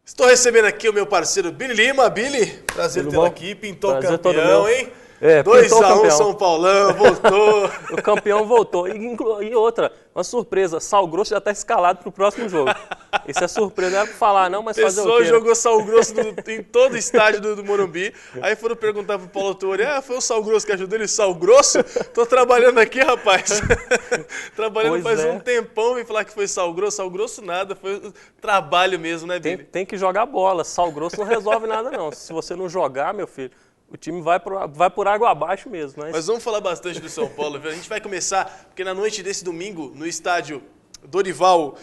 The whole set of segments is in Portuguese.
Estou recebendo aqui o meu parceiro Billy Lima. Billy, prazer tê-lo aqui. Pintou o campeão, hein? 2-1 São Paulão, voltou. O campeão voltou. E outra, uma surpresa, Sal Grosso já está escalado para o próximo jogo. Isso é surpresa, não era para falar não, mas fazer o quê? O pessoal jogou Sal Grosso em todo o estádio do Morumbi. Aí foram perguntar pro Paulo Tuori, foi o Sal Grosso que ajudou ele? Sal Grosso? Tô trabalhando aqui, rapaz. Trabalhando faz um tempão e falar que foi Sal Grosso. Sal Grosso nada, foi trabalho mesmo, né, Billy? Tem que jogar bola. Sal Grosso não resolve nada não. Se você não jogar, meu filho, o time vai por água abaixo mesmo. Mas vamos falar bastante do São Paulo, viu? A gente vai começar, porque na noite desse domingo, no estádio Dorival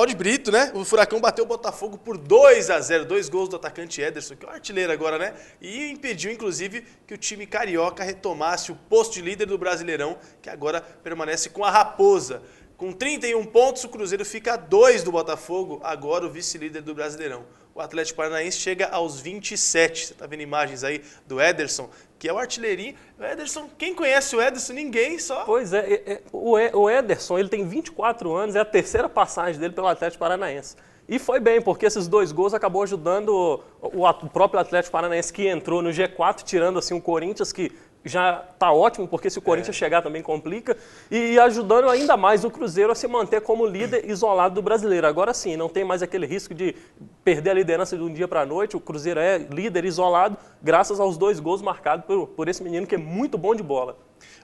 de Brito, né? O Furacão bateu o Botafogo por 2-0, 2 gols do atacante Ederson, que é o artilheiro agora, né? E impediu, inclusive, que o time carioca retomasse o posto de líder do Brasileirão, que agora permanece com a Raposa. Com 31 pontos, o Cruzeiro fica a 2 do Botafogo, agora o vice-líder do Brasileirão. O Atlético Paranaense chega aos 27. Você está vendo imagens aí do Ederson, que é o artilheirinho. O Ederson, quem conhece o Ederson? Ninguém, só. Pois é, o Ederson, ele tem 24 anos, é a terceira passagem dele pelo Atlético Paranaense. E foi bem, porque esses 2 gols acabou ajudando o próprio Atlético Paranaense, que entrou no G4, tirando assim o Corinthians, que já está ótimo, porque se o Corinthians chegar também complica, e ajudando ainda mais o Cruzeiro a se manter como líder isolado do Brasileiro. Agora sim, não tem mais aquele risco de perder a liderança de um dia para a noite, o Cruzeiro é líder isolado, graças aos 2 gols marcados por esse menino que é muito bom de bola.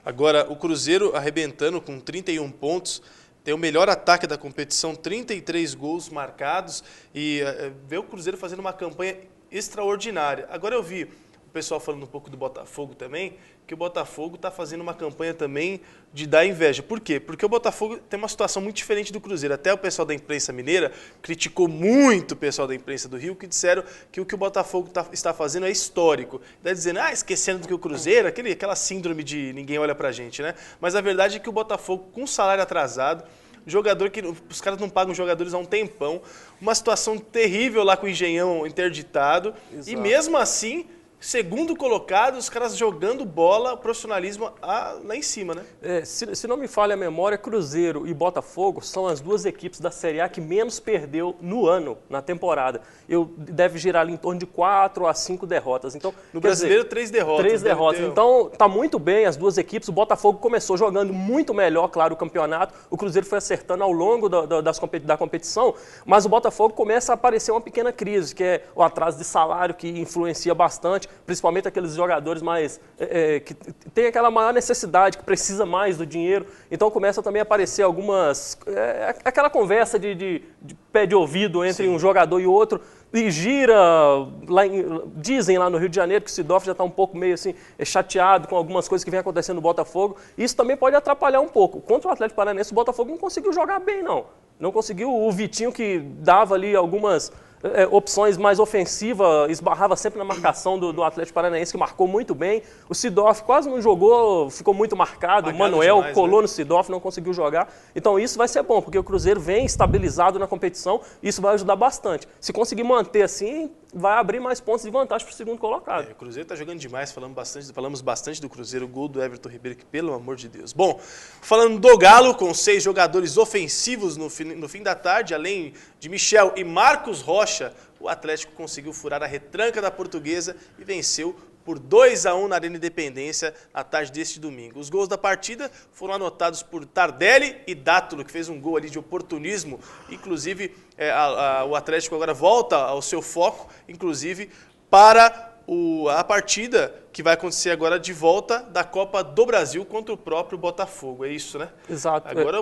Agora, o Cruzeiro arrebentando com 31 pontos, tem o melhor ataque da competição, 33 gols marcados, e vê o Cruzeiro fazendo uma campanha extraordinária. Agora eu vi o pessoal falando um pouco do Botafogo também, que o Botafogo está fazendo uma campanha também de dar inveja. Por quê? Porque o Botafogo tem uma situação muito diferente do Cruzeiro. Até o pessoal da imprensa mineira criticou muito o pessoal da imprensa do Rio, que disseram que o Botafogo está fazendo é histórico. Daí dizendo, esquecendo do que o Cruzeiro, aquela síndrome de ninguém olha pra gente, né? Mas a verdade é que o Botafogo, com salário atrasado, jogador que os caras não pagam jogadores há um tempão, uma situação terrível lá com o Engenhão interditado, Exato. E mesmo assim, segundo colocado, os caras jogando bola, profissionalismo lá em cima, né? Se não me falha a memória, Cruzeiro e Botafogo são as 2 equipes da Série A que menos perdeu no ano, na temporada. Deve girar ali em torno de 4 a 5 derrotas. Então, no Brasileiro, 3 derrotas. 3 derrotas. Então, tá muito bem as 2 equipes. O Botafogo começou jogando muito melhor, claro, o campeonato. O Cruzeiro foi acertando ao longo da competição, mas o Botafogo começa a aparecer uma pequena crise, que é o atraso de salário, que influencia bastante, principalmente aqueles jogadores mais que tem aquela maior necessidade, que precisa mais do dinheiro. Então começa também a aparecer aquela conversa de pé de ouvido entre Sim. um jogador e outro, e gira, dizem lá no Rio de Janeiro que o Sidorf já está um pouco meio assim, chateado com algumas coisas que vem acontecendo no Botafogo. Isso também pode atrapalhar um pouco. Contra o Atlético Paranaense, o Botafogo não conseguiu jogar bem, não. Não conseguiu. O Vitinho, que dava ali algumas opções mais ofensivas, esbarrava sempre na marcação do Atlético Paranaense, que marcou muito bem. O Sidorf quase não jogou, ficou muito marcado. O Manuel demais, colou, né? No Sidorf, não conseguiu jogar. Então isso vai ser bom, porque o Cruzeiro vem estabilizado na competição, isso vai ajudar bastante. Se conseguir manter assim, vai abrir mais pontos de vantagem para o segundo colocado. O Cruzeiro está jogando demais, falamos bastante do Cruzeiro, o gol do Everton Ribeiro, que pelo amor de Deus. Bom, falando do Galo, com 6 jogadores ofensivos no fim da tarde, além de Michel e Marcos Rocha, o Atlético conseguiu furar a retranca da Portuguesa e venceu por 2-1 na Arena Independência na tarde deste domingo. Os gols da partida foram anotados por Tardelli e Dátulo, que fez um gol ali de oportunismo. Inclusive, o Atlético agora volta ao seu foco, inclusive, para a partida que vai acontecer agora de volta da Copa do Brasil contra o próprio Botafogo. É isso, né? Exato. Agora,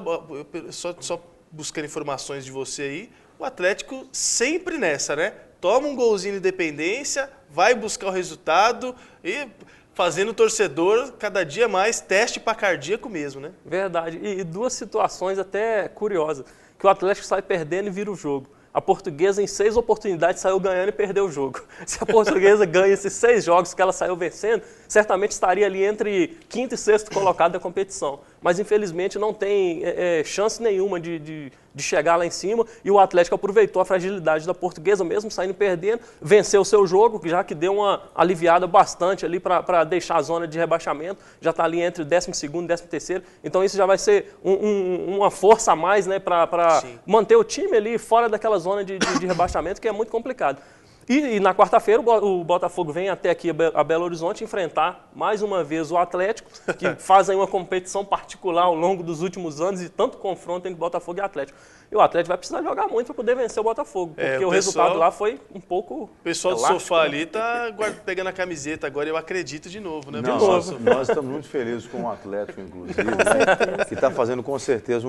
só buscando informações de você aí, o Atlético sempre nessa, né? Toma um golzinho de Independência, vai buscar o resultado e fazendo o torcedor cada dia mais teste para cardíaco mesmo, né? Verdade. E 2 situações até curiosas, que o Atlético sai perdendo e vira o jogo. A Portuguesa, em 6 oportunidades, saiu ganhando e perdeu o jogo. Se a Portuguesa ganha esses 6 jogos que ela saiu vencendo, certamente estaria ali entre 5º e 6º colocado da competição. mas infelizmente não tem chance nenhuma de chegar lá em cima, e o Atlético aproveitou a fragilidade da Portuguesa, mesmo saindo perdendo, venceu o seu jogo, já que deu uma aliviada bastante ali para deixar a zona de rebaixamento, já está ali entre o 12º e 13º, então isso já vai ser uma força a mais, né, para manter o time ali fora daquela zona de rebaixamento, que é muito complicado. E na quarta-feira o Botafogo vem até aqui a Belo Horizonte enfrentar mais uma vez o Atlético, que faz aí uma competição particular ao longo dos últimos anos e tanto confronto entre Botafogo e Atlético. E o Atlético vai precisar jogar muito para poder vencer o Botafogo, porque o resultado lá foi um pouco O pessoal do sofá ali está pegando a camiseta agora, eu acredito de novo, né? Não, nós estamos muito felizes com o Atlético, inclusive, né? Que está fazendo com certeza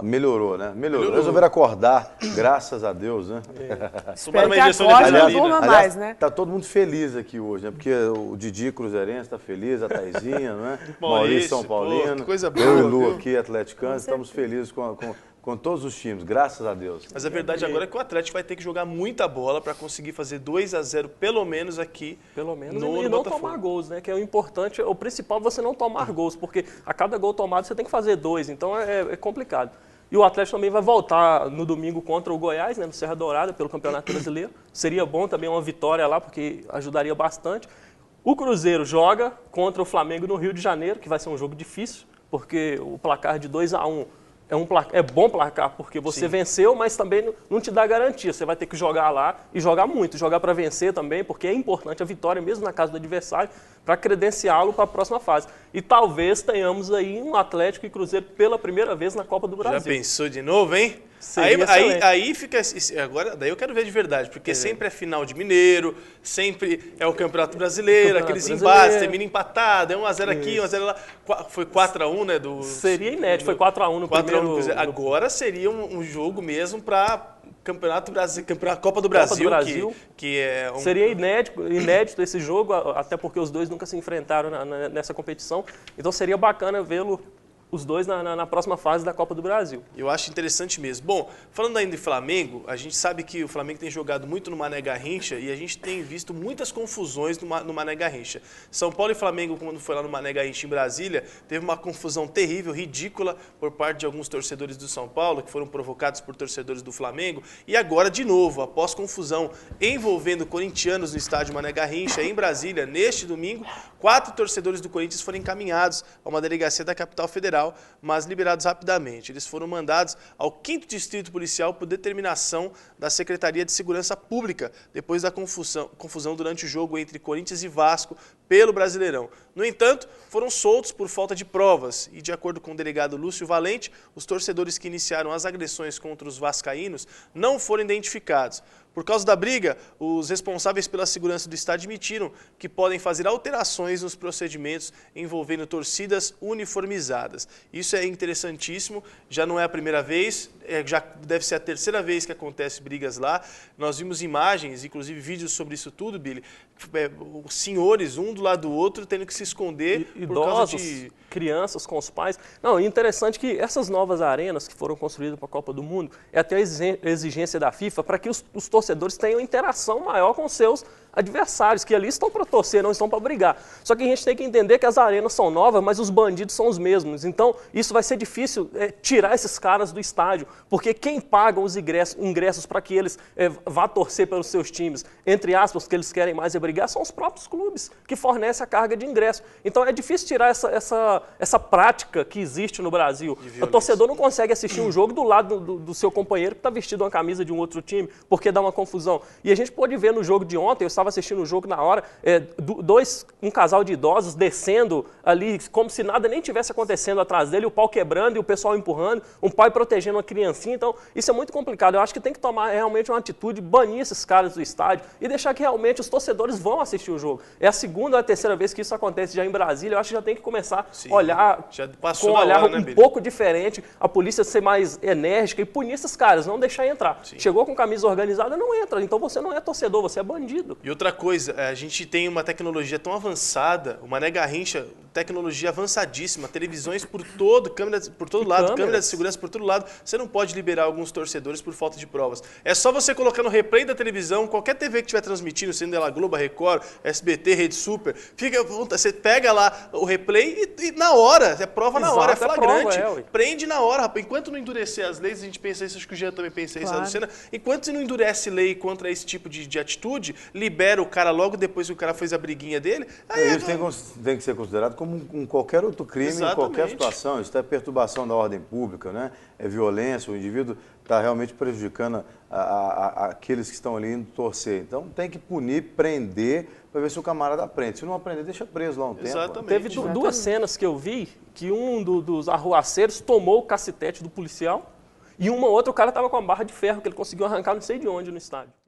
melhorou, né? Melhorou. Resolveram acordar, graças a Deus, né? Espero que acorde não durma mais, né? Está todo mundo feliz aqui hoje, né? Porque o Didi Cruzeirense está feliz, a Taizinha, né? Maurício São Paulino, coisa boa, eu e Lu aqui, atleticanos, estamos felizes com todos os times, graças a Deus. Mas a verdade agora é que o Atlético vai ter que jogar muita bola para conseguir fazer 2-0 pelo menos aqui. Pelo menos, no e não Botafogo. tomar gols, né? Que é o importante, o principal é você não tomar gols, porque a cada gol tomado você tem que fazer 2, então é complicado. E o Atlético também vai voltar no domingo contra o Goiás, né, no Serra Dourada, pelo Campeonato Brasileiro. Seria bom também uma vitória lá, porque ajudaria bastante. O Cruzeiro joga contra o Flamengo no Rio de Janeiro, que vai ser um jogo difícil, porque o placar de 2-1 é bom placar, porque você venceu, mas também não te dá garantia. Você vai ter que jogar lá e jogar muito, jogar para vencer também, porque é importante a vitória, mesmo na casa do adversário, para credenciá-lo para a próxima fase. E talvez tenhamos aí um Atlético e Cruzeiro pela primeira vez na Copa do Brasil. Já pensou de novo, hein? Aí fica... Agora, daí eu quero ver de verdade, porque sempre é final de Mineiro, sempre é o Campeonato Brasileiro, aqueles embates, termina empatado, é 1-0 aqui, 1-0 lá. Foi 4-1, né? Seria inédito, foi 4-1 no primeiro... Agora seria um jogo mesmo para Campeonato Brasileiro, Copa do Brasil, que é Seria inédito esse jogo, até porque os dois nunca se enfrentaram nessa competição. Então seria bacana vê-lo os dois na próxima fase da Copa do Brasil. Eu acho interessante mesmo. Bom, falando ainda de Flamengo, a gente sabe que o Flamengo tem jogado muito no Mané Garrincha e a gente tem visto muitas confusões no Mané Garrincha. São Paulo e Flamengo, quando foi lá no Mané Garrincha em Brasília, teve uma confusão terrível, ridícula, por parte de alguns torcedores do São Paulo, que foram provocados por torcedores do Flamengo. E agora, de novo, após confusão envolvendo corintianos no estádio Mané Garrincha, em Brasília, neste domingo, 4 torcedores do Corinthians foram encaminhados a uma delegacia da capital federal, mas liberados rapidamente. Eles foram mandados ao 5º Distrito Policial por determinação da Secretaria de Segurança Pública, depois da confusão durante o jogo entre Corinthians e Vasco pelo Brasileirão. No entanto, foram soltos por falta de provas e, de acordo com o delegado Lúcio Valente, os torcedores que iniciaram as agressões contra os vascaínos não foram identificados. Por causa da briga, os responsáveis pela segurança do estádio admitiram que podem fazer alterações nos procedimentos envolvendo torcidas uniformizadas. Isso é interessantíssimo, já não é a primeira vez, já deve ser a terceira vez que acontece brigas lá. Nós vimos imagens, inclusive vídeos sobre isso tudo, Billy, os senhores, um do lado do outro, tendo que se esconder por causa de... crianças com os pais. Não, e interessante que essas novas arenas que foram construídas para a Copa do Mundo, é até a exigência da FIFA para que os torcedores tenham interação maior com seus adversários, que ali estão para torcer, não estão para brigar. Só que a gente tem que entender que as arenas são novas, mas os bandidos são os mesmos. Então, isso vai ser difícil tirar esses caras do estádio, porque quem paga os ingressos para que eles vá torcer pelos seus times, entre aspas, que eles querem mais é brigar, são os próprios clubes que fornecem a carga de ingresso. Então, é difícil tirar essa prática que existe no Brasil. O torcedor não consegue assistir um jogo do lado do seu companheiro que está vestido uma camisa de um outro time, porque dá uma confusão. E a gente pôde ver no jogo de ontem, eu estava assistindo o jogo na hora, um casal de idosos descendo ali, como se nada nem tivesse acontecendo atrás dele, o pau quebrando e o pessoal empurrando, um pai protegendo uma criancinha. Então, isso é muito complicado. Eu acho que tem que tomar realmente uma atitude, banir esses caras do estádio e deixar que realmente os torcedores vão assistir o jogo. É a segunda ou a terceira vez que isso acontece já em Brasília. Eu acho que já tem que começar a olhar com um olhar um pouco diferente, a polícia ser mais enérgica e punir esses caras, não deixar entrar. Sim. Chegou com camisa organizada, não entra. Então você não é torcedor, você é bandido. E outra coisa, a gente tem uma tecnologia tão avançada, o Mané Garrincha tecnologia avançadíssima, televisões por todo lado, câmeras de segurança por todo lado. Você não pode liberar alguns torcedores por falta de provas. É só você colocar no replay da televisão, qualquer TV que estiver transmitindo, sendo ela Globo, Record, SBT, Rede Super, você pega lá o replay e na hora, é prova na hora, é flagrante. Prende na hora, rapaz. Enquanto não endurecer as leis, a gente pensa isso, acho que o Jean também pensa isso, a Luciana, enquanto não endurece lei contra esse tipo de atitude, libera o cara logo depois que o cara fez a briguinha dele. Isso tem que ser considerado como qualquer outro crime, em qualquer situação. Isso é perturbação da ordem pública, né? É violência, o indivíduo está realmente prejudicando aqueles que estão ali indo torcer. Então tem que punir, prender, para ver se o camarada aprende. Se não aprender, deixa preso lá um tempo. Exatamente. Teve duas cenas que eu vi, que um dos arruaceiros tomou o cacetete do policial e uma outra o cara estava com a barra de ferro que ele conseguiu arrancar não sei de onde no estádio.